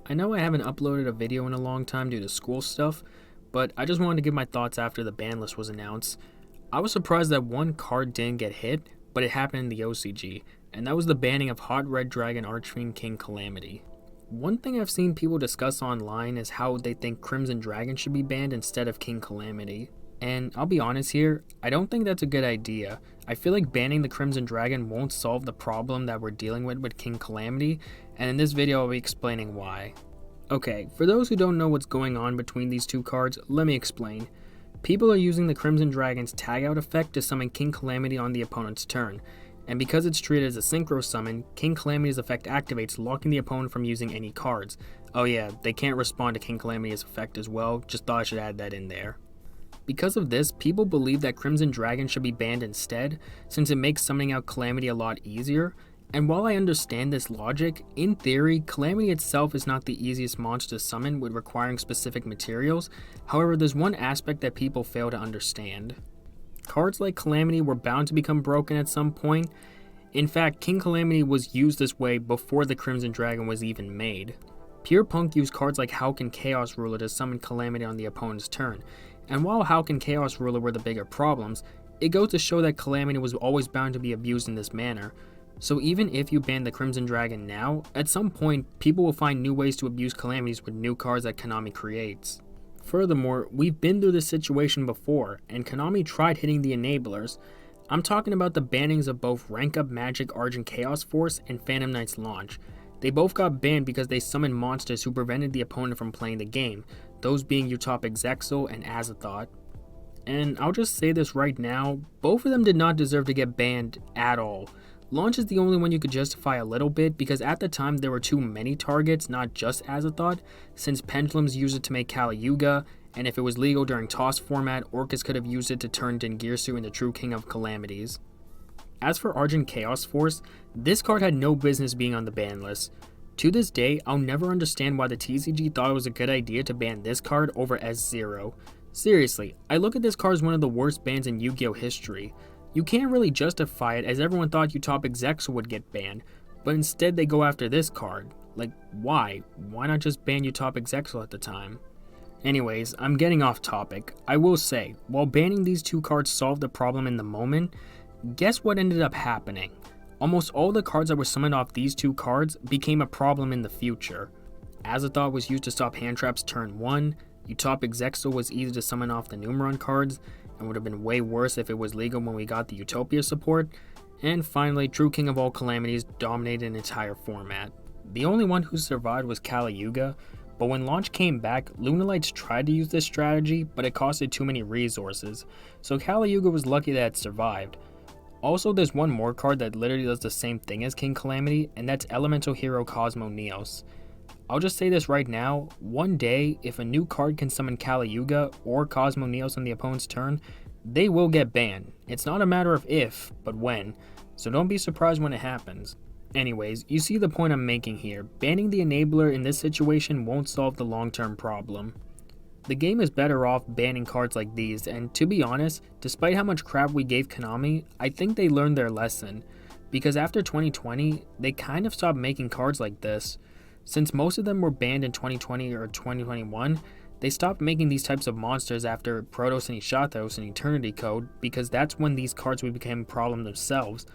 I know I haven't uploaded a video in a long time due to school stuff, but I just wanted to give my thoughts after the ban list was announced. I was surprised that one card didn't get hit, but it happened in the OCG, and that was the banning of Hot Red Dragon Archfiend King Calamity. One thing I've seen people discuss online is how they think Crimson Dragon should be banned instead of King Calamity. And I'll be honest here, I don't think that's a good idea. I feel like banning the Crimson Dragon won't solve the problem that we're dealing with King Calamity, and in this video I'll be explaining why. Okay, for those who don't know what's going on between these two cards, let me explain. People are using the Crimson Dragon's tag out effect to summon King Calamity on the opponent's turn, and because it's treated as a synchro summon, King Calamity's effect activates, locking the opponent from using any cards. Oh yeah, they can't respond to King Calamity's effect as well, just thought I should add that in there. Because of this, people believe that Crimson Dragon should be banned instead, since it makes summoning out Calamity a lot easier, and while I understand this logic, in theory, Calamity itself is not the easiest monster to summon with requiring specific materials. However, there's one aspect that people fail to understand. Cards like Calamity were bound to become broken at some point. In fact, King Calamity was used this way before the Crimson Dragon was even made. Pure Punk used cards like Hauken Chaos Ruler to summon Calamity on the opponent's turn, and while Hauken Chaos Ruler were the bigger problems, it goes to show that Calamity was always bound to be abused in this manner. So even if you ban the Crimson Dragon now, at some point people will find new ways to abuse Calamities with new cards that Konami creates. Furthermore, we've been through this situation before, and Konami tried hitting the enablers. I'm talking about the bannings of both Rank Up Magic Argent Chaos Force and Phantom Knight's launch. They both got banned because they summoned monsters who prevented the opponent from playing the game, those being Utopic Zexal and Azathoth. And I'll just say this right now, both of them did not deserve to get banned at all. Launch is the only one you could justify a little bit because at the time there were too many targets, not just Azathoth, since Pendulums used it to make Kali Yuga, and if it was legal during Toss format, Orcus could have used it to turn Dingirsu into true king of calamities. As for Argent Chaos Force, this card had no business being on the ban list. To this day, I'll never understand why the TCG thought it was a good idea to ban this card over S0. Seriously, I look at this card as one of the worst bans in Yu-Gi-Oh history. You can't really justify it as everyone thought Utopic Zexal would get banned, but instead they go after this card. Like, why? Why not just ban Utopic Zexal at the time? Anyways, I'm getting off topic. I will say, while banning these two cards solved the problem in the moment, guess what ended up happening? Almost all the cards that were summoned off these two cards became a problem in the future. Azathoth was used to stop hand traps turn 1, Utopic Zexal was easy to summon off the Numeron cards, and would have been way worse if it was legal when we got the Utopia support, and finally, True King of all Calamities dominated an entire format. The only one who survived was Kali Yuga, but when launch came back, Lunalights tried to use this strategy, but it costed too many resources, so Kali Yuga was lucky that it survived. Also, there's one more card that literally does the same thing as King Calamity, and that's Elemental Hero Cosmo Neos. I'll just say this right now, one day, if a new card can summon Kali Yuga or Cosmo Neos on the opponent's turn, they will get banned. It's not a matter of if, but when, so don't be surprised when it happens. Anyways, you see the point I'm making here, banning the enabler in this situation won't solve the long-term problem. The game is better off banning cards like these, and to be honest, despite how much crap we gave Konami, I think they learned their lesson, because after 2020, they kind of stopped making cards like this. Since most of them were banned in 2020 or 2021, they stopped making these types of monsters after Protos and Ishathos and Eternity Code because that's when these cards would become a problem themselves.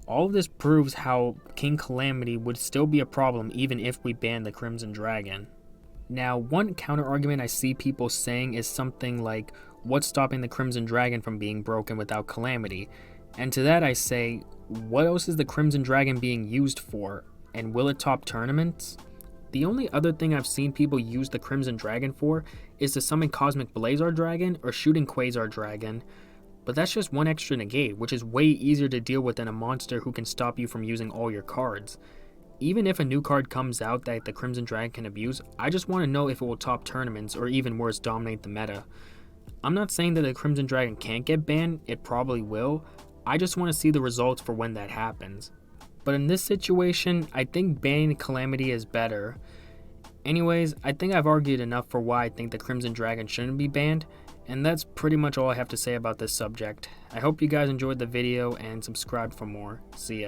All of this proves how King Calamity would still be a problem even if we banned the Crimson Dragon. Now, one counter argument I see people saying is something like, what's stopping the Crimson Dragon from being broken without Calamity? And to that I say, what else is the Crimson Dragon being used for? And will it top tournaments? The only other thing I've seen people use the Crimson Dragon for is to summon Cosmic Blazar Dragon or Shooting Quasar Dragon, but that's just one extra negate, which is way easier to deal with than a monster who can stop you from using all your cards. Even if a new card comes out that the Crimson Dragon can abuse, I just want to know if it will top tournaments or even worse, dominate the meta. I'm not saying that the Crimson Dragon can't get banned, it probably will, I just want to see the results for when that happens. But in this situation, I think banning Calamity is better. Anyways, I think I've argued enough for why I think the Crimson Dragon shouldn't be banned, and that's pretty much all I have to say about this subject. I hope you guys enjoyed the video and subscribe for more. See ya.